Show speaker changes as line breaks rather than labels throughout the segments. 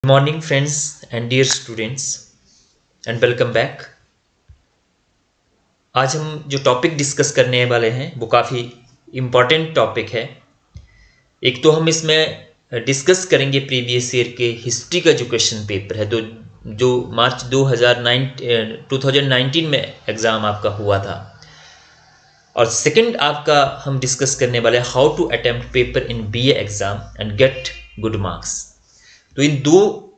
Morning friends and dear students and welcome back. आज हम जो टॉपिक डिस्कस करने वाले हैं वो काफ़ी इम्पॉर्टेंट टॉपिक है। एक तो हम इसमें डिस्कस करेंगे प्रीवियस ईयर के हिस्ट्री का जो क्वेश्चन पेपर है, तो जो मार्च 2019 में एग्ज़ाम आपका हुआ था। और सेकंड आपका हम डिस्कस करने वाले हैं how to attempt paper in BA exam and get good marks. तो इन दो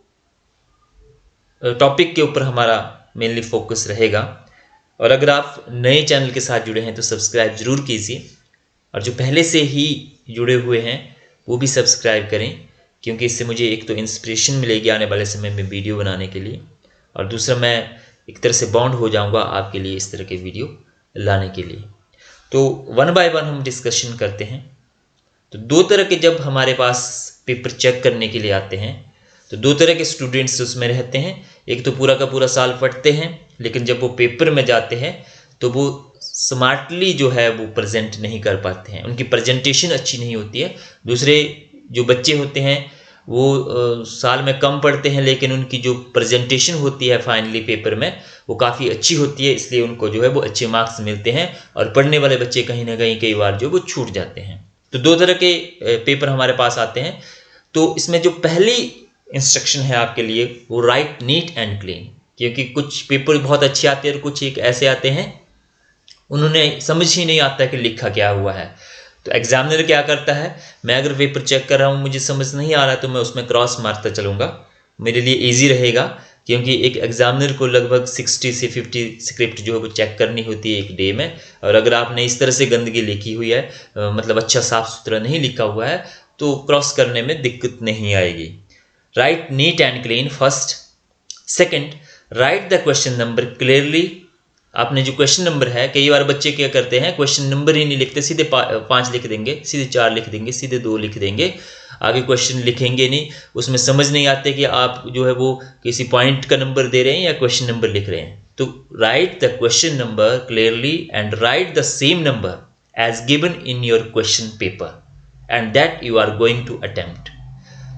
टॉपिक के ऊपर हमारा मेनली फोकस रहेगा। और अगर आप नए चैनल के साथ जुड़े हैं तो सब्सक्राइब जरूर कीजिए, और जो पहले से ही जुड़े हुए हैं वो भी सब्सक्राइब करें, क्योंकि इससे मुझे एक तो इंस्पिरेशन मिलेगी आने वाले समय में वीडियो बनाने के लिए, और दूसरा मैं एक तरह से बॉन्ड हो जाऊंगा आपके लिए इस तरह के वीडियो लाने के लिए। तो वन बाय वन हम डिस्कशन करते हैं। तो दो तरह के जब हमारे पास पेपर चेक करने के लिए आते हैं तो दो तरह के स्टूडेंट्स उसमें रहते हैं। एक तो पूरा का पूरा साल पढ़ते हैं, लेकिन जब वो पेपर में जाते हैं तो वो स्मार्टली जो है वो प्रेजेंट नहीं कर पाते हैं, उनकी प्रेजेंटेशन अच्छी नहीं होती है। दूसरे जो बच्चे होते हैं वो साल में कम पढ़ते हैं, लेकिन उनकी जो प्रेजेंटेशन होती है फाइनली पेपर में वो काफ़ी अच्छी होती है, इसलिए उनको जो है वो अच्छे मार्क्स मिलते हैं। और पढ़ने वाले बच्चे कहीं ना कहीं कई बार जो वो छूट जाते हैं। तो दो तरह के पेपर हमारे पास आते हैं। तो इसमें जो पहली इंस्ट्रक्शन है आपके लिए वो राइट नीट एंड क्लीन, क्योंकि कुछ पेपर बहुत अच्छे आते हैं और कुछ एक ऐसे आते हैं उन्होंने समझ ही नहीं आता कि लिखा क्या हुआ है। तो एग्जामिनर क्या करता है, मैं अगर पेपर चेक कर रहा हूँ मुझे समझ नहीं आ रहा तो मैं उसमें क्रॉस मारता चलूँगा, मेरे लिए ईजी रहेगा। क्योंकि एक एग्जामिनर को लगभग 60 से 50 स्क्रिप्ट जो है वो चेक करनी होती है एक डे में। और अगर आपने इस तरह से गंदगी लिखी हुई है, मतलब अच्छा साफ सुथरा नहीं लिखा हुआ है, तो क्रॉस करने में दिक्कत नहीं आएगी। Right neat and clean first. Second, right the question number clearly. आपने जो क्वेश्चन नंबर है, कई बार बच्चे क्या करते हैं क्वेश्चन नंबर ही नहीं लिखते, सीधे 5 लिख देंगे, सीधे 4 लिख देंगे, सीधे 2 लिख देंगे, आगे क्वेश्चन लिखेंगे नहीं। उसमें समझ नहीं आते कि आप जो है वो किसी पॉइंट का नंबर दे रहे हैं या क्वेश्चन नंबर लिख रहे हैं। तो write the question number clearly and write the same number as given in your question paper and that you are going to attempt.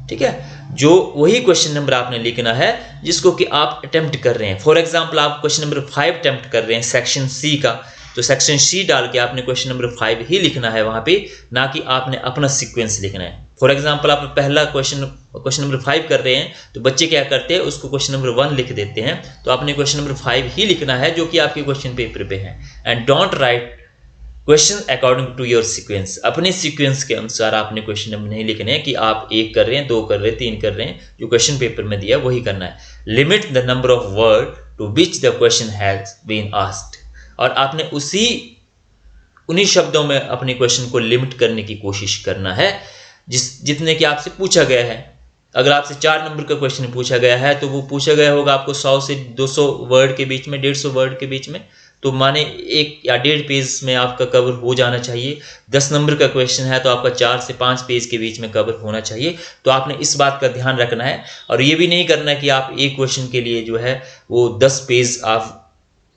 ठीक है, जो वही क्वेश्चन नंबर आपने लिखना है जिसको कि आप अटेम्प्ट कर रहे हैं। फॉर एग्जांपल आप क्वेश्चन नंबर 5 अटेम्प्ट कर रहे हैं सेक्शन सी का, तो सेक्शन सी डाल के आपने क्वेश्चन नंबर 5 ही लिखना है वहां पे, ना कि आपने अपना सीक्वेंस लिखना है। फॉर एग्जांपल आप पहला क्वेश्चन नंबर 5 कर रहे हैं, तो बच्चे क्या करते हैं उसको क्वेश्चन नंबर 1 लिख देते हैं। तो आपने क्वेश्चन नंबर 5 ही लिखना है जो कि आपके क्वेश्चन पेपर पे है। And don't write question according to your sequence. अपने सीक्वेंस के अनुसार आपने क्वेश्चन नंबर नहीं लिखने हैं कि आप 1 कर रहे हैं, 2 कर रहे हैं, 3 कर रहे हैं। जो क्वेश्चन पेपर में दिया वही करना है। Limit the number of word to which the question has been asked. और आपने उन्हीं शब्दों में अपने क्वेश्चन को लिमिट करने की कोशिश करना है जितने कि आपसे पूछा गया है। अगर आपसे 4 नंबर का क्वेश्चन पूछा गया है तो वो पूछा गया होगा आपको 100 से 200 वर्ड के बीच में, 150 वर्ड के बीच में, तो माने 1 या 1.5 पेज में आपका कवर हो जाना चाहिए। 10 नंबर का क्वेश्चन है तो आपका 4 से 5 पेज के बीच में कवर होना चाहिए। तो आपने इस बात का ध्यान रखना है। और ये भी नहीं करना कि आप एक क्वेश्चन के लिए जो है वो 10 पेज अब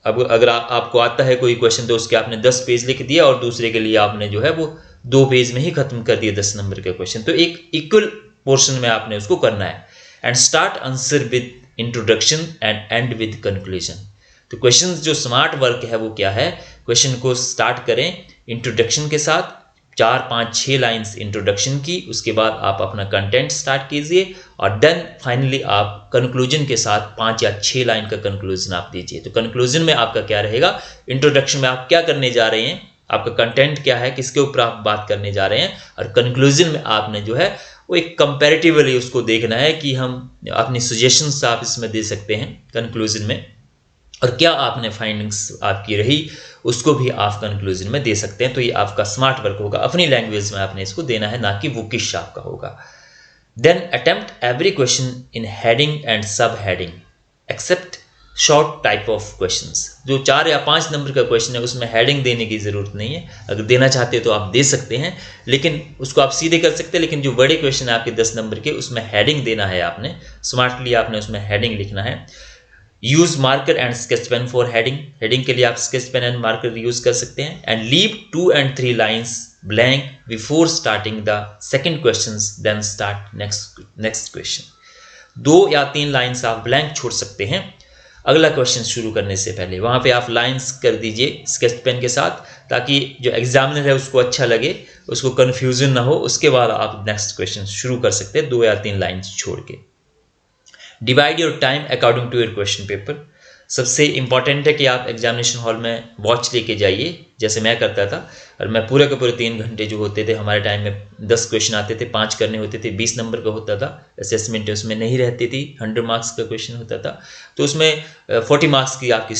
अगर आपको आता है कोई क्वेश्चन तो उसके आपने 10 पेज लिख दिया और दूसरे के लिए आपने जो है वो 2 पेज में ही खत्म कर दिया 10 नंबर का क्वेश्चन। तो एक इक्वल पोर्शन में आपने उसको करना है। And start answer with introduction and and with conclusion. तो क्वेश्चन जो स्मार्ट वर्क है वो क्या है, क्वेश्चन को स्टार्ट करें इंट्रोडक्शन के साथ, 4, 5, 6 लाइंस इंट्रोडक्शन की, उसके बाद आप अपना कंटेंट स्टार्ट कीजिए और देन फाइनली आप कंक्लूजन के साथ 5 या 6 लाइन का कंक्लूजन आप दीजिए। तो कंक्लूजन में आपका क्या रहेगा, इंट्रोडक्शन में आप क्या करने जा रहे हैं, आपका कंटेंट क्या है, किसके ऊपर आप बात करने जा रहे हैं, और कंक्लूजन में आपने जो है वो एक कंपैरेटिवली उसको देखना है कि हम अपनी सजेशंस आप इसमें दे सकते हैं कंक्लूजन में, और क्या आपने फाइंडिंग्स आपकी रही उसको भी आप कंक्लूजन में दे सकते हैं। तो ये आपका स्मार्ट वर्क होगा, अपनी लैंग्वेज में आपने इसको देना है, ना कि बुकिश आपका होगा। Then attempt every question in heading and sub heading except short type of questions. जो 4 या 5 नंबर का क्वेश्चन है उसमें हेडिंग देने की जरूरत नहीं है, अगर देना चाहते हो तो आप दे सकते हैं, लेकिन उसको आप सीधे कर सकते हैं। लेकिन जो बड़े क्वेश्चन है आपके 10 नंबर के उसमें हेडिंग देना है, आपने स्मार्टली आपने उसमें हेडिंग लिखना है। Use marker and sketch pen for heading. Heading के लिए आप sketch pen and marker use कर सकते हैं। And leave 2 and 3 lines blank before starting the second question, then start next question. 2 या 3 लाइन्स आप ब्लैंक छोड़ सकते हैं अगला क्वेश्चन शुरू करने से पहले। वहाँ पे आप लाइन्स कर दीजिए स्केच पेन के साथ, ताकि जो एग्जामिनर है उसको अच्छा लगे, उसको कन्फ्यूजन ना हो। उसके बाद आप नेक्स्ट क्वेश्चन शुरू कर सकते हैं 2 या 3 लाइन्स छोड़ के। Divide your time according to your question paper. सबसे इंपॉर्टेंट है कि आप एग्जामिनेशन हॉल में वॉच लेके जाइए, जैसे मैं करता था। और मैं पूरे के पूरे 3 घंटे जो होते थे, हमारे टाइम में 10 क्वेश्चन आते थे, 5 करने होते थे, 20 नंबर का होता था असेसमेंट, उसमें नहीं रहती थी, 100 मार्क्स का क्वेश्चन होता था, तो उसमें 40 मार्क्स की आपकी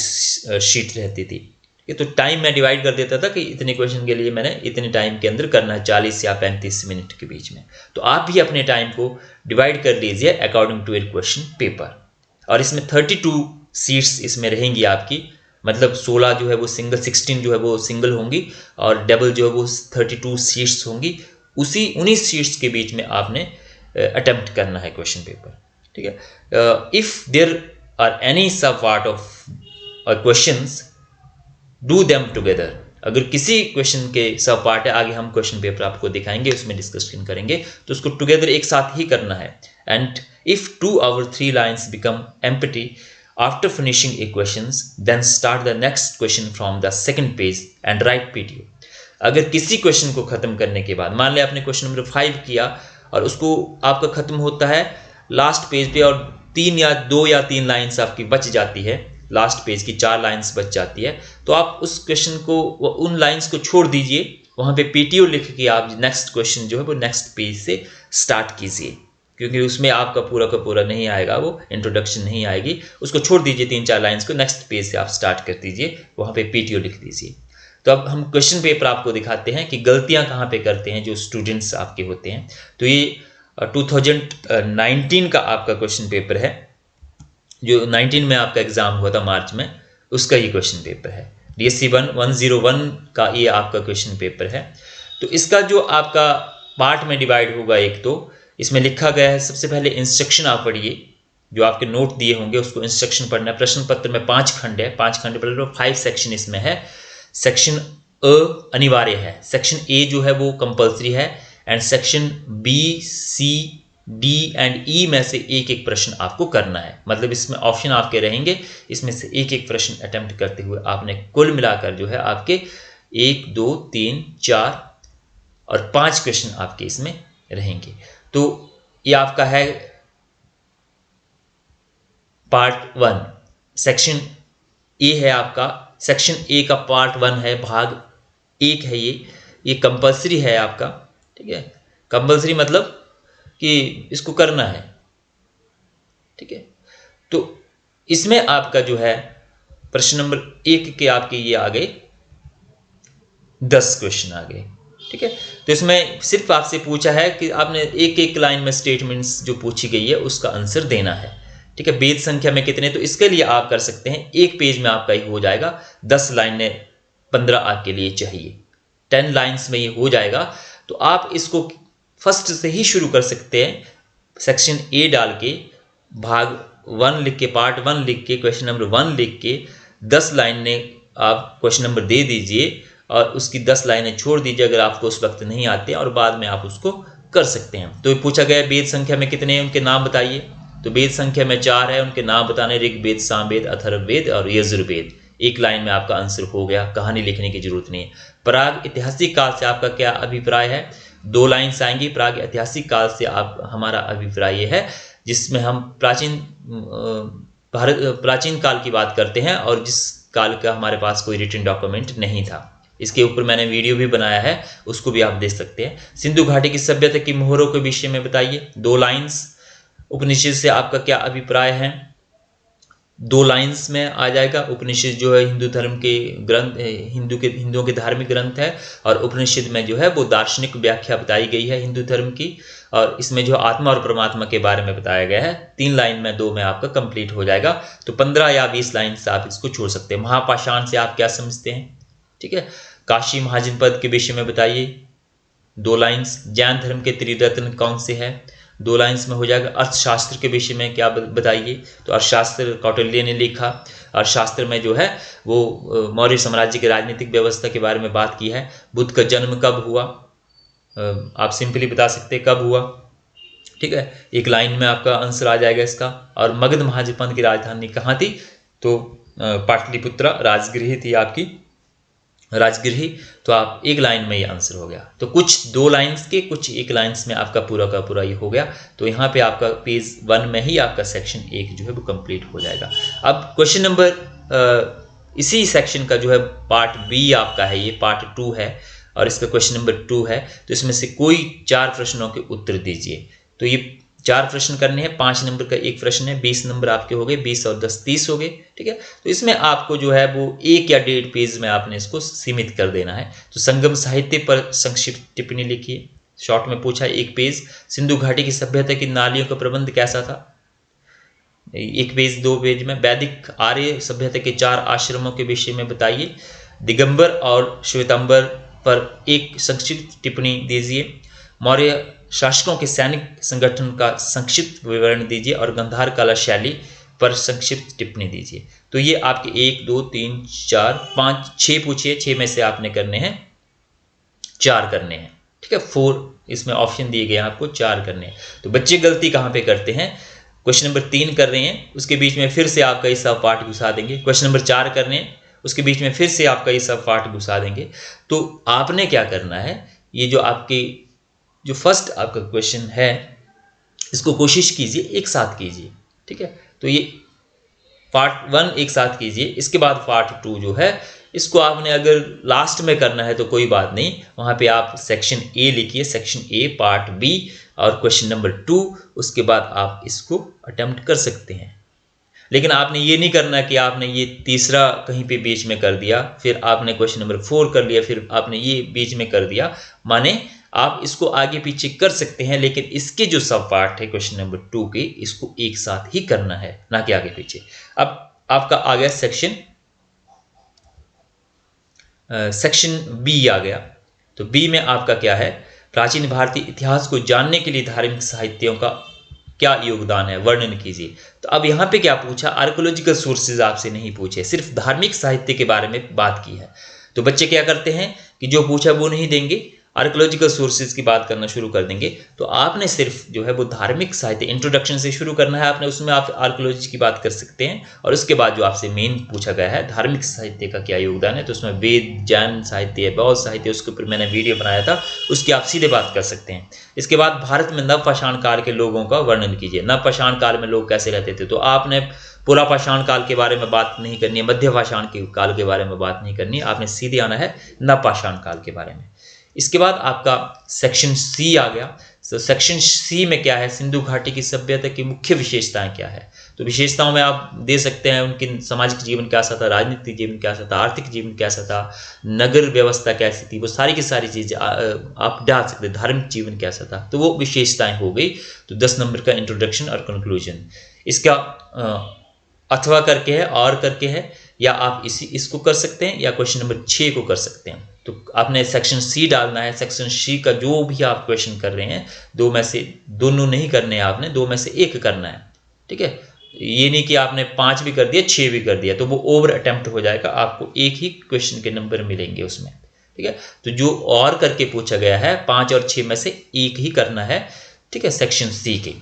शीट रहती थी। तो टाइम मैं डिवाइड कर देता था कि इतने क्वेश्चन के लिए मैंने इतने टाइम के अंदर करना है, 40 या 35 मिनट के बीच में। तो आप भी अपने टाइम को डिवाइड कर लीजिए according to your question paper. और इसमें 32 सीट्स इसमें रहेंगी आपकी, मतलब 16 जो है वो सिंगल, 16 जो है वो सिंगल होंगी और डबल जो है वो 32 सीट्स होंगी। उन्हीं सीट्स के बीच में आपने अटेम्प्ट करना है क्वेश्चन पेपर, ठीक है। इफ देयर आर एनी सब part of questions, do them together. अगर किसी क्वेश्चन के सब पार्ट है, आगे हम क्वेश्चन पेपर आपको दिखाएंगे, उसमें डिस्कशन करेंगे, तो उसको टुगेदर एक साथ ही करना है। एंड इफ 2 और 3 lines become empty after finishing a questions, then start the next question from the second page and write PTO. अगर किसी क्वेश्चन को खत्म करने के बाद, मान लिया आपने क्वेश्चन नंबर 5 किया और उसको आपका खत्म होता है लास्ट पेज पे, और 2 या 3 लाइन्स आपकी बच जाती है, लास्ट पेज की 4 लाइन्स बच जाती है, तो आप उस क्वेश्चन को, उन लाइन्स को छोड़ दीजिए, वहाँ पे पीटीओ लिख के आप नेक्स्ट क्वेश्चन जो है वो नेक्स्ट पेज से स्टार्ट कीजिए, क्योंकि उसमें आपका पूरा का पूरा नहीं आएगा, वो इंट्रोडक्शन नहीं आएगी। उसको छोड़ दीजिए 3-4 लाइन्स को, नेक्स्ट पेज से आप स्टार्ट कर दीजिए, वहाँ पे पीटीओ लिख दीजिए। तो अब हम क्वेश्चन पेपर आपको दिखाते हैं कि गलतियाँ कहाँ पे करते हैं जो स्टूडेंट्स आपके होते हैं। तो ये 2019 का आपका क्वेश्चन पेपर है, जो 19 में आपका एग्जाम हुआ था मार्च में, उसका ये क्वेश्चन पेपर है। DSC 101 का ये आपका क्वेश्चन पेपर है। तो इसका जो आपका पार्ट में डिवाइड होगा, एक तो इसमें लिखा गया है, सबसे पहले इंस्ट्रक्शन आप पढ़िए, जो आपके नोट दिए होंगे उसको इंस्ट्रक्शन पढ़ना है। प्रश्न पत्र में 5 खंड है, 5 खंड पढ़ लो, 5 सेक्शन इसमें है। सेक्शन अ अनिवार्य है, सेक्शन ए जो है वो कंपल्सरी है, and section B, C, D and E में से एक एक प्रश्न आपको करना है। मतलब इसमें ऑप्शन आपके रहेंगे, इसमें से एक एक प्रश्न अटेम्प्ट करते हुए आपने कुल मिलाकर जो है आपके 1, 2, 3, 4 और 5 क्वेश्चन आपके इसमें रहेंगे। तो ये आपका है पार्ट 1। सेक्शन ए है आपका, सेक्शन ए का पार्ट 1 है, भाग 1 है ये कंपल्सरी है आपका, ठीक है। कंपल्सरी मतलब कि इसको करना है, ठीक है। तो इसमें आपका जो है प्रश्न नंबर 1 के आपके ये आ गए 10 क्वेश्चन आ गए, ठीक है। तो इसमें सिर्फ आपसे पूछा है कि आपने एक एक लाइन में स्टेटमेंट्स जो पूछी गई है उसका आंसर देना है, ठीक है। बेद संख्या में कितने, तो इसके लिए आप कर सकते हैं, एक पेज में आपका ही हो जाएगा, 10 लाइनें 15 आपके लिए चाहिए, 10 लाइन्स में ये हो जाएगा। तो आप इसको फर्स्ट से ही शुरू कर सकते हैं, सेक्शन ए डाल के, भाग 1 लिख के, पार्ट 1 लिख के, क्वेश्चन नंबर 1 लिख के 10 लाइनें आप क्वेश्चन नंबर दे दीजिए और उसकी 10 लाइनें छोड़ दीजिए अगर आपको उस वक्त नहीं आते, और बाद में आप उसको कर सकते हैं। तो पूछा गया वेद संख्या में कितने हैं, उनके नाम बताइए। तो वेद संख्या में 4 है, उनके नाम बताने, ऋग्वेद, सामवेद, अथर्ववेद और यजुर्वेद। एक लाइन में आपका आंसर हो गया, कहानी लिखने की जरूरत नहीं है। प्राग ऐतिहासिक काल से आपका क्या अभिप्राय है, 2 लाइन्स आएंगी। प्राग ऐतिहासिक काल से आप, हमारा अभिप्राय ये है जिसमें हम प्राचीन काल की बात करते हैं और जिस काल का हमारे पास कोई रिटन डॉक्यूमेंट नहीं था। इसके ऊपर मैंने वीडियो भी बनाया है, उसको भी आप देख सकते हैं। सिंधु घाटी की सभ्यता की मोहरों के विषय में बताइए, 2 लाइन्स। उपनिषद से आपका क्या अभिप्राय है, 2 लाइन्स में आ जाएगा। उपनिषद जो है हिंदू धर्म के ग्रंथ, हिंदुओं के धार्मिक ग्रंथ है, और उपनिषद में जो है वो दार्शनिक व्याख्या बताई गई है हिंदू धर्म की, और इसमें जो आत्मा और परमात्मा के बारे में बताया गया है। 3 लाइन में 2 में आपका कंप्लीट हो जाएगा। तो 15 या 20 लाइन से आप इसको छोड़ सकते हैं। महापाषाण से आप क्या समझते हैं, ठीक है। काशी महाजनपद के विषय में बताइए, 2 लाइन्स। जैन धर्म के त्रिरत्न कौन से है, 2 लाइन्स में हो जाएगा। अर्थशास्त्र के विषय में क्या बताइए, तो अर्थशास्त्र कौटिल्य ने लिखा। अर्थशास्त्र में जो है वो मौर्य साम्राज्य की राजनीतिक व्यवस्था के बारे में बात की है। बुद्ध का जन्म कब हुआ, आप सिंपली बता सकते हैं कब हुआ। ठीक है, एक लाइन में आपका आंसर आ जाएगा इसका। और मगध महाजनपद की राजधानी कहाँ थी? तो पाटलिपुत्रा राजगृह थी आपकी, राजगृह। तो आप एक लाइन में ये आंसर हो गया। तो कुछ 2 लाइन्स के, कुछ 1 लाइन्स में आपका पूरा का पूरा ये हो गया। तो यहाँ पे आपका पेज 1 में ही आपका सेक्शन 1 जो है वो कंप्लीट हो जाएगा। अब क्वेश्चन नंबर इसी सेक्शन का जो है पार्ट बी आपका है, ये पार्ट 2 है और इसका क्वेश्चन नंबर 2 है। तो इसमें से कोई 4 प्रश्नों के उत्तर दीजिए। तो ये 4 प्रश्न करने हैं, 5 नंबर का एक प्रश्न है, 20 नंबर आपके हो गए, 20 और 10 30 हो गए। ठीक है, तो इसमें आपको जो है वो 1 या 1.5 पेज में आपने इसको सीमित कर देना है। तो संगम साहित्य पर संक्षिप्त टिप्पणी लिखिए, शॉर्ट में पूछा 1 पेज। सिंधु घाटी की सभ्यता की नालियों का प्रबंध कैसा था? 1 पेज 2 पेज में। वैदिक आर्य सभ्यता के 4 आश्रमों के विषय में बताइए। दिगंबर और श्वेतांबर पर एक संक्षिप्त टिप्पणी दीजिए। मौर्य शासकों के सैनिक संगठन का संक्षिप्त विवरण दीजिए और गंधार कला शैली पर संक्षिप्त टिप्पणी दीजिए। तो ये आपके 1 2 3 4 5 6 पूछिए, 6 में से आपने करने हैं 4 करने हैं। ठीक है, 4 इसमें ऑप्शन दिए गए हैं, आपको 4 करने हैं। तो बच्चे गलती कहाँ पे करते हैं? क्वेश्चन नंबर 3 कर रहे हैं, उसके बीच में फिर से आपका ये सब पार्ट घुसा देंगे। क्वेश्चन नंबर 4 कर रहे हैं, उसके बीच में फिर से आपका ये सब पार्ट घुसा देंगे। तो आपने क्या करना है, ये जो आपके जो फर्स्ट आपका क्वेश्चन है इसको कोशिश कीजिए एक साथ कीजिए। ठीक है, तो ये पार्ट 1 एक साथ कीजिए, इसके बाद पार्ट 2 जो है इसको आपने अगर लास्ट में करना है तो कोई बात नहीं, वहाँ पे आप सेक्शन ए लिखिए, सेक्शन ए पार्ट बी और क्वेश्चन नंबर 2, उसके बाद आप इसको अटेम्प्ट कर सकते हैं। लेकिन आपने ये नहीं करना कि आपने ये तीसरा कहीं पे बीच में कर दिया, फिर आपने क्वेश्चन नंबर 4 कर लिया, फिर आपने ये बीच में कर दिया। माने आप इसको आगे पीछे कर सकते हैं, लेकिन इसके जो सब पार्ट है क्वेश्चन नंबर 2 के, इसको एक साथ ही करना है, ना कि आगे पीछे। अब आपका आ गया सेक्शन बी आ गया। तो बी में आपका क्या है? प्राचीन भारतीय इतिहास को जानने के लिए धार्मिक साहित्यों का क्या योगदान है, वर्णन कीजिए। तो अब यहाँ पे क्या पूछा? आर्कोलॉजिकल सोर्सेज आपसे नहीं पूछे, सिर्फ धार्मिक साहित्य के बारे में बात की है। तो बच्चे क्या करते हैं कि जो पूछा वो नहीं देंगे, आर्कोलॉजिकल सोर्सेज की बात करना शुरू कर देंगे। तो आपने सिर्फ जो है वो धार्मिक साहित्य इंट्रोडक्शन से शुरू करना है आपने, उसमें आप आर्कोलॉजी की बात कर सकते हैं। और उसके बाद जो आपसे मेन पूछा गया है धार्मिक साहित्य का क्या योगदान है, तो उसमें वेद, जैन साहित्य, बौद्ध साहित्य, उसके ऊपर मैंने वीडियो बनाया था, उसकी आप सीधे बात कर सकते हैं। इसके बाद भारत में नवपाषाण काल के लोगों का वर्णन कीजिए। नवपाषाण काल में लोग कैसे रहते थे? तो आपने पूरा पाषाण काल के बारे में बात नहीं करनी है, मध्य पाषाण के काल के बारे में बात नहीं करनी है, आपने सीधे आना है नवपाषाण काल के बारे में। इसके बाद आपका सेक्शन सी आ गया। तो सेक्शन सी में क्या है? सिंधु घाटी की सभ्यता की मुख्य विशेषताएं क्या है? तो विशेषताओं में आप दे सकते हैं उनकी सामाजिक जीवन कैसा था, राजनीतिक जीवन कैसा था, आर्थिक जीवन कैसा था, नगर व्यवस्था कैसी थी, वो सारी की सारी चीजें आप डाल सकते हैं। धार्मिक जीवन कैसा था, तो वो विशेषताएं हो गई। तो 10 नंबर का इंट्रोडक्शन और कंक्लूजन। इसका अथवा करके है, और करके है, या आप इसको कर सकते हैं या क्वेश्चन नंबर 6 को कर सकते हैं। तो आपने सेक्शन सी डालना है। सेक्शन सी का जो भी आप क्वेश्चन कर रहे हैं, 2 में से दोनों नहीं करने हैं आपने, 2 में से 1 करना है। ठीक है, ये नहीं कि आपने 5 भी कर दिया 6 भी कर दिया, तो वो ओवर अटेम्प्ट हो जाएगा, आपको 1 ही क्वेश्चन के नंबर मिलेंगे उसमें। ठीक है, तो जो और करके पूछा गया है 5 और 6 में से 1 ही करना है। ठीक है, सेक्शन सी के।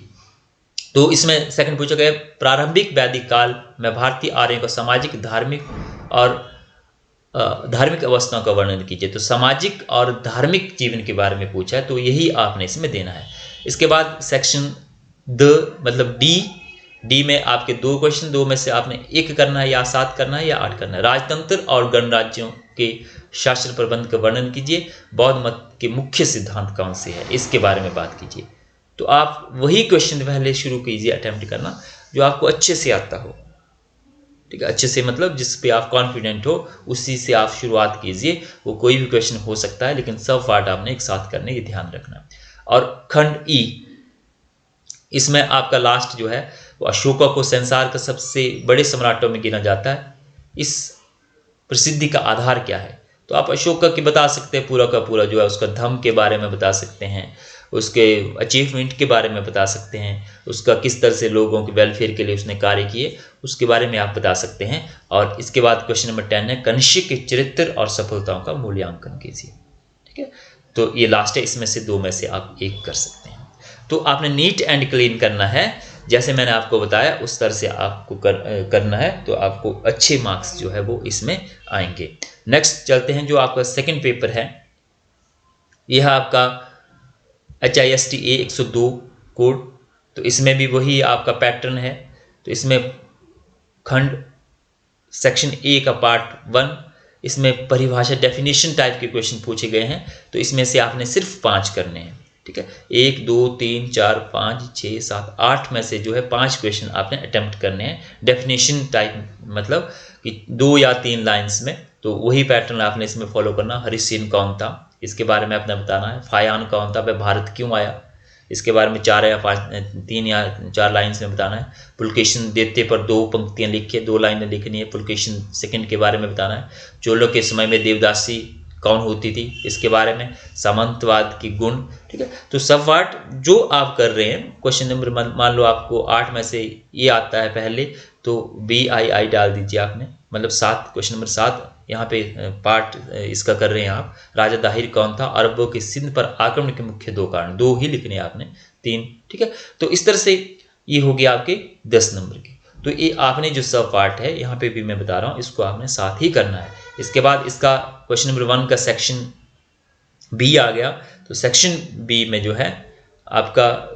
तो इसमें सेकंड पूछा गया प्रारंभिक वैदिक काल में भारतीय आर्यों का सामाजिक, धार्मिक और धार्मिक अवस्थाओं का वर्णन कीजिए। तो सामाजिक और धार्मिक जीवन के बारे में पूछा है, तो यही आपने इसमें देना है। इसके बाद सेक्शन मतलब डी में आपके 2 क्वेश्चन, 2 में से आपने 1 करना है, या 7 करना है या 8 करना है। राजतंत्र और गणराज्यों के शासन प्रबंध का वर्णन कीजिए। बौद्ध मत के मुख्य सिद्धांत कौन से है, इसके बारे में बात कीजिए। तो आप वही क्वेश्चन पहले शुरू कीजिए अटेम्प्ट करना जो आपको अच्छे से आता हो। ठीक है, अच्छे से मतलब जिस पे आप कॉन्फिडेंट हो, उसी से आप शुरुआत कीजिए। वो कोई भी क्वेश्चन हो सकता है, लेकिन सब पार्ट आपने एक साथ करने की ध्यान रखना। और खंड ई, इसमें आपका लास्ट जो है वो अशोका को संसार का सबसे बड़े सम्राटों में गिना जाता है। इस प्रसिद्धि का आधार क्या है? तो आप अशोका की बता सकते हैं, पूरा का पूरा जो है उसका धम्म के बारे में बता सकते हैं, उसके अचीवमेंट के बारे में बता सकते हैं, उसका किस तरह से लोगों के वेलफेयर के लिए उसने कार्य किए, उसके बारे में आप बता सकते हैं। और इसके बाद क्वेश्चन नंबर 10 है कनिष्क के चरित्र और सफलताओं का मूल्यांकन कीजिए। ठीक है, तो ये लास्ट है, इसमें से 2 में से आप 1 कर सकते हैं। तो आपने नीट एंड क्लीन करना है, जैसे मैंने आपको बताया उस तरह से आपको करना है, तो आपको अच्छे मार्क्स जो है वो इसमें आएंगे। नेक्स्ट चलते हैं, जो आपका सेकंड पेपर है, यह आपका HISTA 102 कोड। तो इसमें भी वही आपका पैटर्न है। तो इसमें खंड सेक्शन ए का पार्ट 1, इसमें परिभाषा डेफिनेशन टाइप के क्वेश्चन पूछे गए हैं। तो इसमें से आपने सिर्फ 5 करने हैं, ठीक है। 1 2 3 4 5 6 7 8 में से जो है 5 क्वेश्चन आपने अटेम्प्ट करने हैं डेफिनेशन टाइप, मतलब कि 2 या 3 लाइंस में। तो वही पैटर्न आपने इसमें फॉलो करना। हरिसेन कौन था, इसके बारे में आपने बताना है। फायान कौन था, वह भारत क्यों आया, इसके बारे में 4 या 5 3 या 4 लाइन्स में बताना है। पुलकेशिन देते पर 2 पंक्तियां लिखिए, 2 लाइनें लिखनी है। पुलकेशिन सेकंड के बारे में बताना है। चोलों के समय में देवदासी कौन होती थी, इसके बारे में। सामंतवाद की गुण, ठीक है। तो सब पार्ट जो आप कर रहे हैं, क्वेश्चन नंबर मान लो आपको 8 में से ये आता है पहले, तो BII डाल दीजिए आपने, मतलब 7, क्वेश्चन नंबर 7 यहाँ पे पार्ट इसका कर रहे हैं आप। राजा दाहिर कौन था, अरबों के सिंध पर आक्रमण के मुख्य 2 कारण, 2 ही लिखने हैं आपने, 3, ठीक है। तो इस तरह से ये हो गया आपके 10 नंबर के। तो ये आपने जो सब पार्ट है यहाँ पे भी मैं बता रहा हूँ, इसको आपने साथ ही करना है। इसके बाद इसका क्वेश्चन नंबर 1 का सेक्शन बी आ गया। तो सेक्शन बी में जो है आपका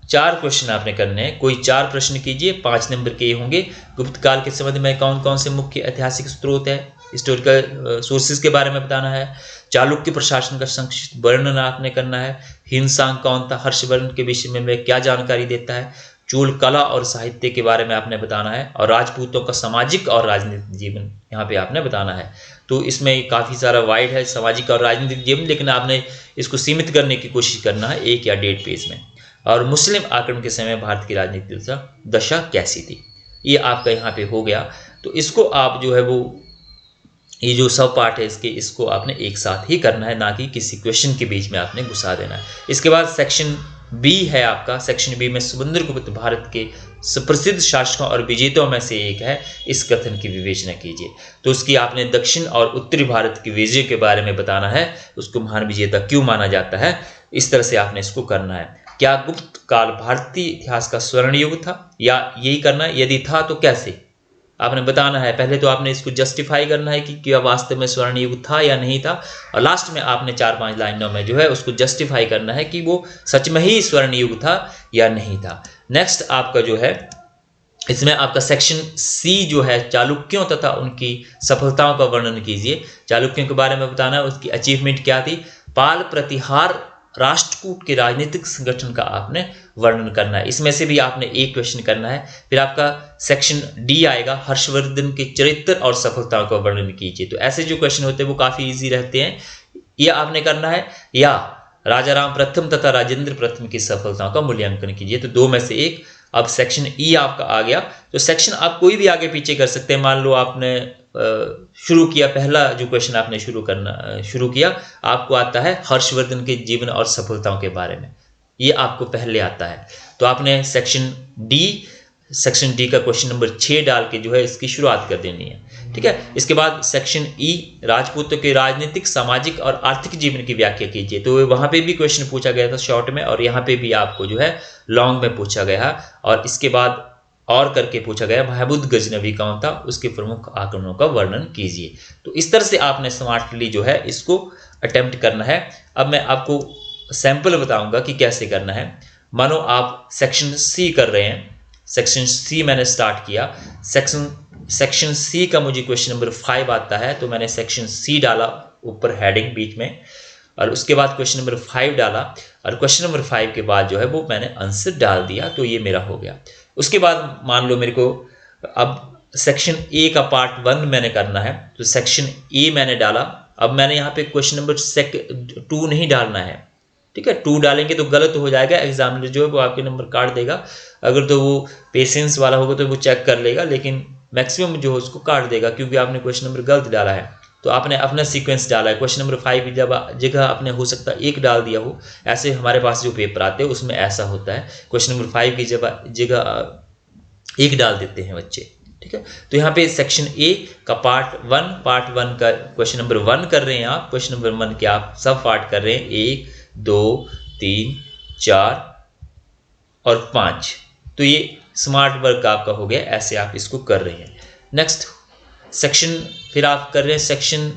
4 क्वेश्चन आपने करने हैं। कोई 4 प्रश्न कीजिए, 5 नंबर के होंगे। गुप्त काल के संबंध में कौन कौन से मुख्य ऐतिहासिक स्रोत है, हिस्टोरिकल सोर्सेज के बारे में बताना है। चालुक्य प्रशासन का संक्षिप्त वर्णन आपने करना है। हिंसांग कौन था, हर्षवर्धन के विषय में क्या जानकारी देता है। चोल कला और साहित्य के बारे में आपने बताना है। और राजपूतों का सामाजिक और राजनीतिक जीवन यहाँ पे आपने बताना है। तो इसमें काफ़ी सारा वाइड है सामाजिक और राजनीतिक जीवन, लेकिन आपने इसको सीमित करने की कोशिश करना है 1 या 1.5 पेज में। और मुस्लिम आक्रमण के समय भारत की राजनीतिक दशा कैसी थी, ये आपका यहाँ पे हो गया। तो इसको आप जो है वो ये जो सब पार्ट है इसको आपने एक साथ ही करना है, ना कि किसी क्वेश्चन के बीच में आपने घुसा देना है। इसके बाद सेक्शन बी है आपका। सेक्शन बी में समुद्रगुप्त भारत के सुप्रसिद्ध शासकों और विजेताओं में से एक है, इस कथन की विवेचना कीजिए। तो उसकी आपने दक्षिण और उत्तरी भारत के विजय के बारे में बताना है, उसको महान विजेता क्यों माना जाता है, इस तरह से आपने इसको करना है। क्या गुप्त काल भारतीय इतिहास का स्वर्ण युग था, या यही करना है, यदि था तो कैसे, आपने बताना है। पहले तो आपने इसको जस्टिफाई करना है कि क्या वास्तव में स्वर्ण युग था या नहीं था, और लास्ट में आपने 4-5 लाइनों में जो है उसको जस्टिफाई करना है कि वो सच में ही स्वर्ण युग था या नहीं था। नेक्स्ट आपका जो है इसमें आपका सेक्शन सी जो है, चालुक्यों तथा उनकी सफलताओं का वर्णन कीजिए। चालुक्यों के बारे में बताना है, उसकी अचीवमेंट क्या थी। पाल प्रतिहार राष्ट्रकूट के राजनीतिक संगठन का आपने वर्णन करना है, इसमें से भी आपने एक क्वेश्चन करना है। फिर आपका सेक्शन डी आएगा, हर्षवर्धन के चरित्र और सफलताओं का वर्णन कीजिए। तो ऐसे जो क्वेश्चन होते हैं वो काफी इजी रहते हैं, ये आपने करना है। या राजा राम प्रथम तथा राजेंद्र प्रथम की सफलताओं का मूल्यांकन कीजिए। तो 2 में से 1। अब सेक्शन ई आपका आ गया। तो सेक्शन आप कोई भी आगे पीछे कर सकते हैं। मान लो आपने शुरू किया, पहला जो क्वेश्चन आपने शुरू किया, आपको आता है हर्षवर्धन के जीवन और सफलताओं के बारे में, ये आपको पहले आता है। तो आपने सेक्शन डी का क्वेश्चन नंबर 6 डाल के जो है इसकी शुरुआत कर देनी है, ठीक है। इसके बाद सेक्शन ई, राजपूतों के राजनीतिक, सामाजिक और आर्थिक जीवन की व्याख्या कीजिए। तो वहां पे भी क्वेश्चन पूछा गया था शॉर्ट में, और यहाँ पे भी आपको जो है लॉन्ग में पूछा गया। और इसके बाद और करके पूछा गया, महमूद गजनवी कौन था, उसके प्रमुख आक्रमणों का वर्णन कीजिए। तो इस तरह से आपने स्मार्टली जो है इसको अटेम्प्ट करना है। अब मैं आपको सैंपल बताऊंगा कि कैसे करना है। मानो आप सेक्शन सी कर रहे हैं, सेक्शन सी मैंने स्टार्ट किया, सेक्शन सी का मुझे क्वेश्चन नंबर 5 आता है, तो मैंने सेक्शन सी डाला ऊपर हेडिंग बीच में, और उसके बाद क्वेश्चन नंबर 5 डाला, और क्वेश्चन नंबर 5 के बाद जो है वो मैंने आंसर डाल दिया। तो ये मेरा हो गया। उसके बाद मान लो मेरे को अब सेक्शन ए का पार्ट 1 मैंने करना है, तो सेक्शन ए मैंने डाला। अब मैंने यहाँ पे क्वेश्चन नंबर 2 नहीं डालना है, ठीक है। 2 डालेंगे तो गलत हो जाएगा, एग्जामिनर जो है वो आपके नंबर काट देगा। अगर तो वो पेशेंस वाला होगा तो वो चेक कर लेगा, लेकिन मैक्सिमम जो है उसको काट देगा, क्योंकि आपने क्वेश्चन नंबर गलत डाला है। तो आपने अपना सीक्वेंस डाला है। क्वेश्चन नंबर 5 की जगह आपने हो सकता है 1 डाल दिया हो, ऐसे हमारे पास जो पेपर आते हैं उसमें ऐसा होता है, क्वेश्चन नंबर 5 की जगह 1 डाल देते हैं बच्चे, ठीक है। तो यहाँ पे सेक्शन ए का पार्ट 1 का क्वेश्चन नंबर 1 कर रहे हैं आप। क्वेश्चन नंबर 1 के आप सब पार्ट कर रहे हैं, 1 2 3, 4 और 5। तो ये स्मार्ट वर्क आपका हो गया, ऐसे आप इसको कर रहे हैं। नेक्स्ट सेक्शन फिर आप कर रहे हैं, सेक्शन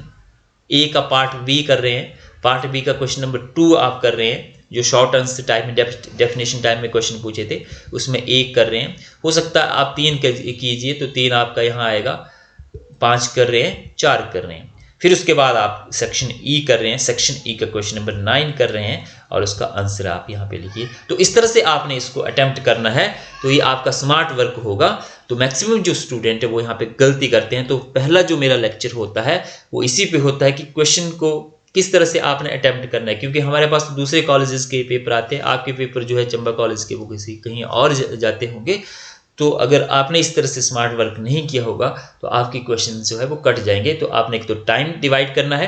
ए का पार्ट बी कर रहे हैं। पार्ट बी का क्वेश्चन नंबर 2 आप कर रहे हैं, जो शॉर्ट आंसर टाइप में डेफिनेशन टाइप में क्वेश्चन पूछे थे, उसमें 1 कर रहे हैं। हो सकता है आप 3 कीजिए तो 3 आपका यहाँ आएगा, 5 कर रहे हैं, 4 कर रहे हैं। फिर उसके बाद आप सेक्शन ई कर रहे हैं, सेक्शन ई का क्वेश्चन नंबर 9 कर रहे हैं और उसका आंसर आप यहाँ पे लिखिए। तो इस तरह से आपने इसको अटेम्प्ट करना है, तो ये आपका स्मार्ट वर्क होगा। तो मैक्सिमम जो स्टूडेंट है वो यहाँ पे गलती करते हैं। तो पहला जो मेरा लेक्चर होता है वो इसी पे होता है कि क्वेश्चन को किस तरह से आपने अटेम्प्ट करना है, क्योंकि हमारे पास दूसरे कॉलेजेस के पेपर आते हैं। आपके पेपर जो है चंबा कॉलेज के वो किसी कहीं और जाते होंगे। तो अगर आपने इस तरह से स्मार्ट वर्क नहीं किया होगा तो आपकी क्वेश्चन जो है वो कट जाएंगे। तो आपने एक तो टाइम डिवाइड करना है,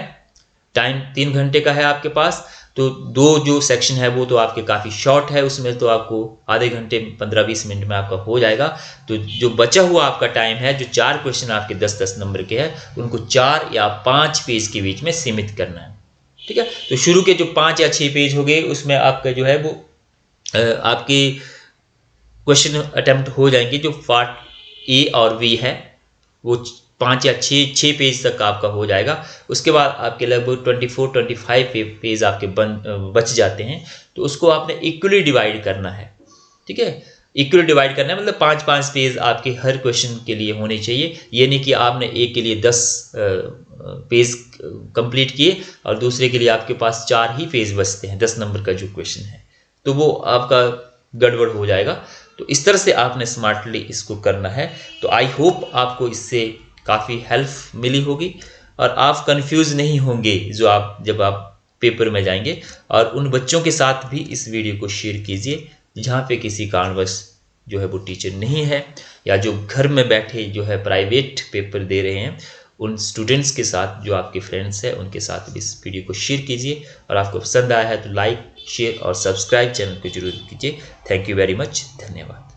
टाइम 3 घंटे का है आपके पास, तो 2 जो सेक्शन है वो तो आपके काफ़ी शॉर्ट है, उसमें तो आपको आधे घंटे 15-20 मिनट में आपका हो जाएगा। तो जो बचा हुआ आपका टाइम है, जो 4 क्वेश्चन आपके 10-10 नंबर के हैं, उनको 4 या 5 पेज के बीच में सीमित करना है। ठीक है, तो शुरू के जो 5 या 6 पेज हो गए उसमें आपका जो है वो आपके क्वेश्चन अटेम्प्ट हो जाएंगे। जो पार्ट ए और बी है वो 5 या 6 पेज तक आपका हो जाएगा। उसके बाद आपके लगभग 24-25 पेज आपके बच जाते हैं। तो उसको आपने इक्वली डिवाइड करना है। ठीक है, इक्वली डिवाइड करना है, मतलब 5-5 पेज आपके हर क्वेश्चन के लिए होने चाहिए। ये नहीं कि आपने एक के लिए 10 पेज कंप्लीट किए और दूसरे के लिए आपके पास 4 ही पेज बचते हैं 10 नंबर का जो क्वेश्चन है, तो वो आपका गड़बड़ हो जाएगा। तो इस तरह से आपने स्मार्टली इसको करना है। तो आई होप आपको इससे काफ़ी हेल्प मिली होगी और आप कंफ्यूज नहीं होंगे जब आप पेपर में जाएंगे। और उन बच्चों के साथ भी इस वीडियो को शेयर कीजिए जहाँ पे किसी कारणवश जो है वो टीचर नहीं है, या जो घर में बैठे जो है प्राइवेट पेपर दे रहे हैं, उन स्टूडेंट्स के साथ जो आपके फ्रेंड्स हैं उनके साथ भी इस वीडियो को शेयर कीजिए। और आपको पसंद आया है तो लाइक, शेयर और सब्सक्राइब चैनल को जरूर कीजिए। थैंक यू वेरी मच, धन्यवाद।